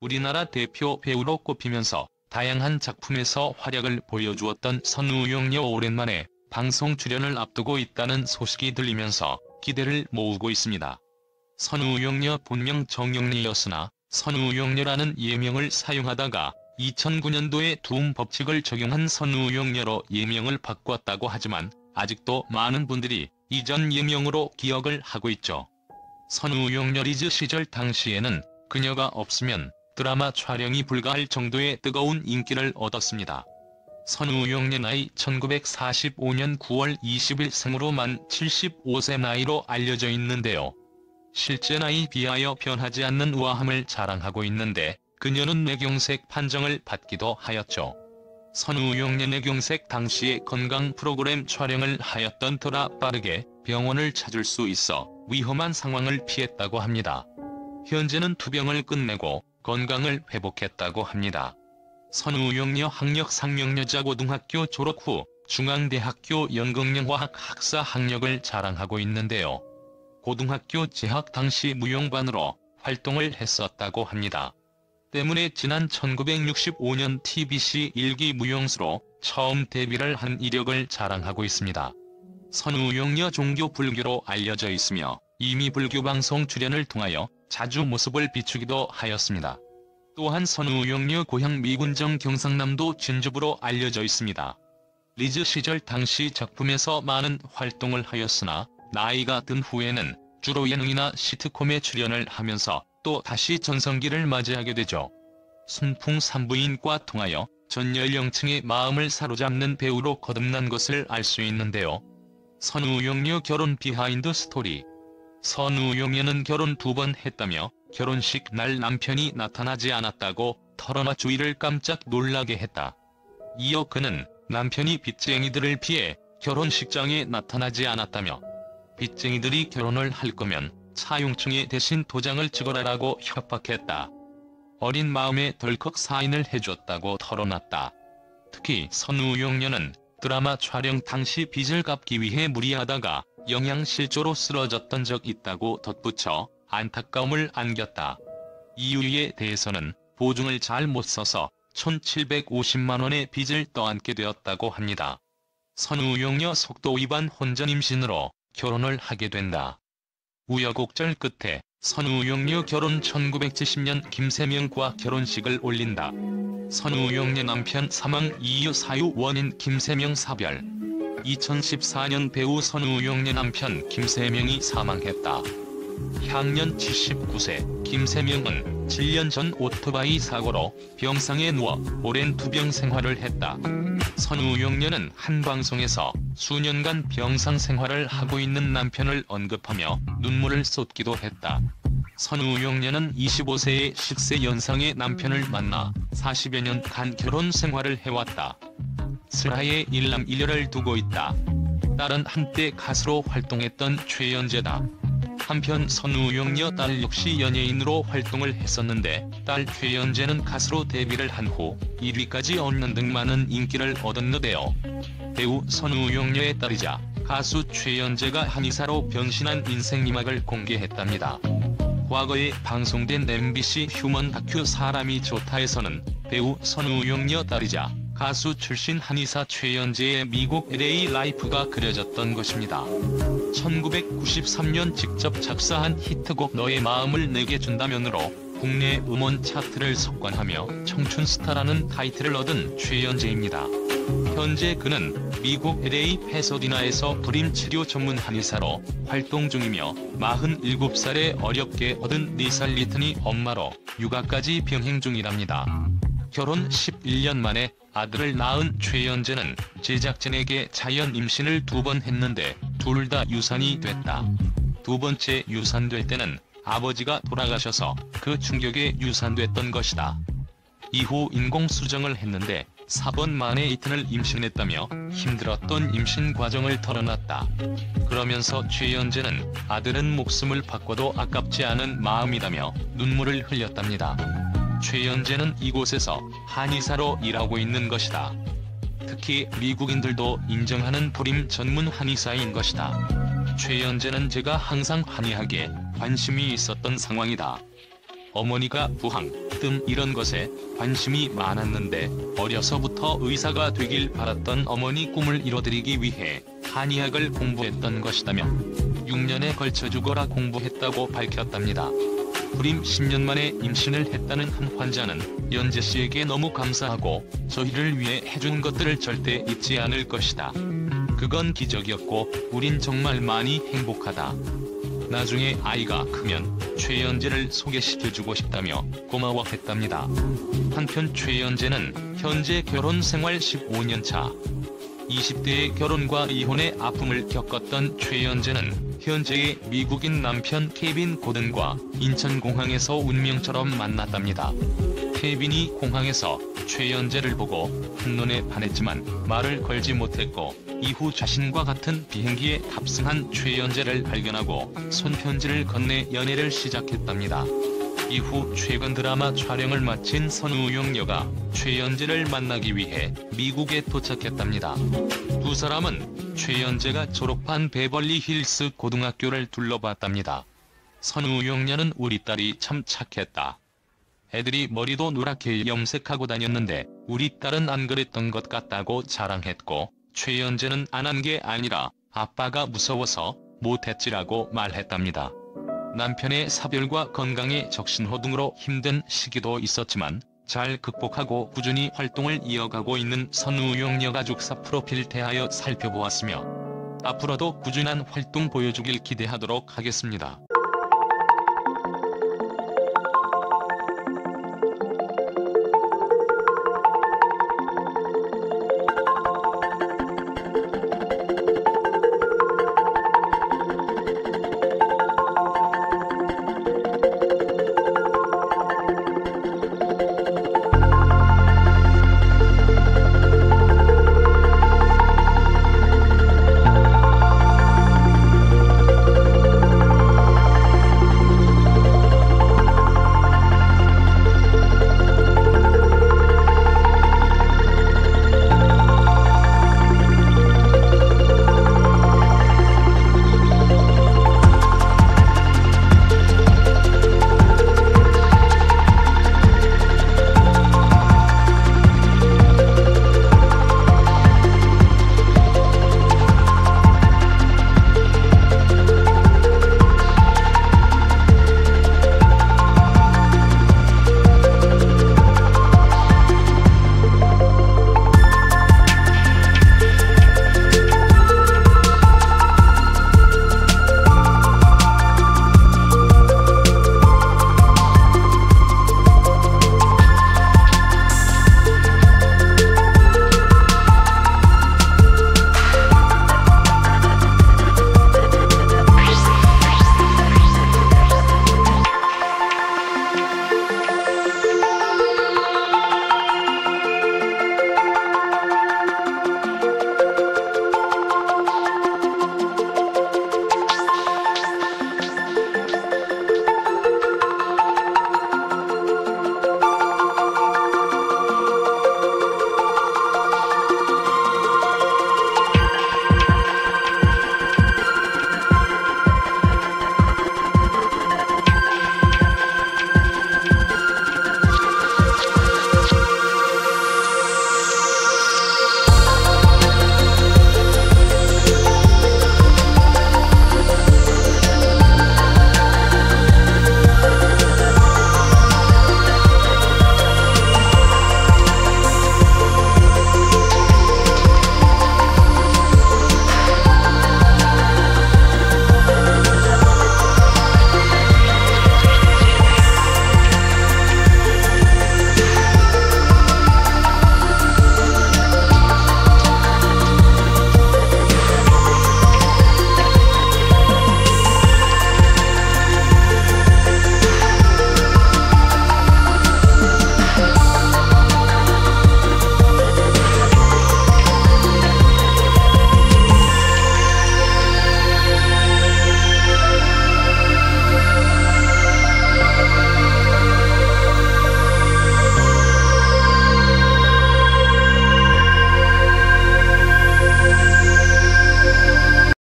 우리나라 대표 배우로 꼽히면서 다양한 작품에서 활약을 보여주었던 선우용녀 오랜만에 방송 출연을 앞두고 있다는 소식이 들리면서 기대를 모으고 있습니다. 선우용녀 본명 정영리였으나 선우용녀라는 예명을 사용하다가 2009년도에 두음 법칙을 적용한 선우용녀로 예명을 바꿨다고 하지만 아직도 많은 분들이 이전 예명으로 기억을 하고 있죠. 선우용녀 리즈 시절 당시에는 그녀가 없으면 드라마 촬영이 불가할 정도의 뜨거운 인기를 얻었습니다. 선우용녀 나이 1945년 9월 20일 생으로 만 75세 나이로 알려져 있는데요. 실제 나이 비하여 변하지 않는 우아함을 자랑하고 있는데 그녀는 뇌경색 판정을 받기도 하였죠. 선우용녀 뇌경색 당시에 건강 프로그램 촬영을 하였던 터라 빠르게 병원을 찾을 수 있어 위험한 상황을 피했다고 합니다. 현재는 투병을 끝내고 건강을 회복했다고 합니다. 선우용녀 학력 상명여자고등학교 졸업 후 중앙대학교 연극영화학 학사 학력을 자랑하고 있는데요. 고등학교 재학 당시 무용반으로 활동을 했었다고 합니다. 때문에 지난 1965년 TBC 일기 무용수로 처음 데뷔를 한 이력을 자랑하고 있습니다. 선우용녀 종교 불교로 알려져 있으며 이미 불교 방송 출연을 통하여 자주 모습을 비추기도 하였습니다. 또한 선우용녀 고향 미군정 경상남도 진주부로 알려져 있습니다. 리즈 시절 당시 작품에서 많은 활동을 하였으나 나이가 든 후에는 주로 예능이나 시트콤에 출연을 하면서 또 다시 전성기를 맞이하게 되죠. 순풍 산부인과 통하여 전 연령층의 마음을 사로잡는 배우로 거듭난 것을 알 수 있는데요. 선우용녀 결혼 비하인드 스토리. 선우용녀는 결혼 2번 했다며 결혼식 날 남편이 나타나지 않았다고 털어놔 주위를 깜짝 놀라게 했다. 이어 그는 남편이 빚쟁이들을 피해 결혼식장에 나타나지 않았다며 빚쟁이들이 결혼을 할 거면 차용증에 대신 도장을 찍어라라고 협박했다. 어린 마음에 덜컥 사인을 해줬다고 털어놨다. 특히 선우용녀는 드라마 촬영 당시 빚을 갚기 위해 무리하다가 영양실조로 쓰러졌던 적 있다고 덧붙여 안타까움을 안겼다. 이유에 대해서는 보증을 잘 못 써서 1,750만 원의 빚을 떠안게 되었다고 합니다. 선우용녀 속도 위반 혼전 임신으로 결혼을 하게 된다. 우여곡절 끝에 선우용녀 결혼 1970년 김세명과 결혼식을 올린다. 선우용녀 남편 사망 이유 사유 원인 김세명 사별. 2014년 배우 선우용녀 남편 김세명이 사망했다. 향년 79세 김세명은 7년 전 오토바이 사고로 병상에 누워 오랜 투병 생활을 했다. 선우용녀는 한 방송에서 수년간 병상 생활을 하고 있는 남편을 언급하며 눈물을 쏟기도 했다. 선우용녀는 25세의 10세 연상의 남편을 만나 40여 년간 결혼 생활을 해왔다. 슬하에 일남 1녀를 두고 있다. 딸은 한때 가수로 활동했던 최연재다. 한편 선우용녀 딸 역시 연예인으로 활동을 했었는데 딸 최연재는 가수로 데뷔를 한 후 1위까지 얻는 등 많은 인기를 얻었는데요. 배우 선우용녀의 딸이자 가수 최연재가 한의사로 변신한 인생이막을 공개했답니다. 과거에 방송된 MBC 휴먼 다큐 사람이 좋다에서는 배우 선우용녀 딸이자 가수 출신 한의사 최연재의 미국 LA 라이프가 그려졌던 것입니다. 1993년 직접 작사한 히트곡 너의 마음을 내게 준다면으로 국내 음원 차트를 석권하며 청춘스타라는 타이틀을 얻은 최연재입니다. 현재 그는 미국 LA 패서디나에서 불임치료 전문 한의사로 활동 중이며 47살에 어렵게 얻은 4살 리트니 엄마로 육아까지 병행 중이랍니다. 결혼 11년 만에 아들을 낳은 최연재는 제작진에게 자연 임신을 2번 했는데 둘 다 유산이 됐다. 2번째 유산될 때는 아버지가 돌아가셔서 그 충격에 유산됐던 것이다. 이후 인공수정을 했는데 4번 만에 이틀을 임신했다며 힘들었던 임신 과정을 털어놨다. 그러면서 최연재는 아들은 목숨을 바꿔도 아깝지 않은 마음이라며 눈물을 흘렸답니다. 최연재는 이곳에서 한의사로 일하고 있는 것이다. 특히 미국인들도 인정하는 불임 전문 한의사인 것이다. 최연재는 제가 항상 한의학에 관심이 있었던 상황이다. 어머니가 부항, 뜸 이런 것에 관심이 많았는데 어려서부터 의사가 되길 바랐던 어머니 꿈을 이뤄드리기 위해 한의학을 공부했던 것이다며 6년에 걸쳐 죽어라 공부했다고 밝혔답니다. 불임 10년 만에 임신을 했다는 한 환자는 연재 씨에게 너무 감사하고 저희를 위해 해준 것들을 절대 잊지 않을 것이다. 그건 기적이었고 우린 정말 많이 행복하다. 나중에 아이가 크면 최연재를 소개시켜주고 싶다며 고마워했답니다. 한편 최연재는 현재 결혼 생활 15년 차. 20대의 결혼과 이혼의 아픔을 겪었던 최연재는 현재의 미국인 남편 케빈 고든과 인천공항에서 운명처럼 만났답니다. 케빈이 공항에서 최연재를 보고 한눈에 반했지만 말을 걸지 못했고 이후 자신과 같은 비행기에 탑승한 최연재를 발견하고 손편지를 건네 연애를 시작했답니다. 이후 최근 드라마 촬영을 마친 선우용 여가 최연재를 만나기 위해 미국에 도착했답니다. 두 사람은 최연재가 졸업한 베벌리 힐스 고등학교를 둘러봤답니다. 선우용 여는 우리 딸이 참 착했다. 애들이 머리도 노랗게 염색하고 다녔는데 우리 딸은 안 그랬던 것 같다고 자랑했고 최연재는 안 한 게 아니라 아빠가 무서워서 못했지라고 말했답니다. 남편의 사별과 건강에 적신호 등으로 힘든 시기도 있었지만 잘 극복하고 꾸준히 활동을 이어가고 있는 선우용 여가족사 프로필 대하여 살펴보았으며 앞으로도 꾸준한 활동 보여주길 기대하도록 하겠습니다.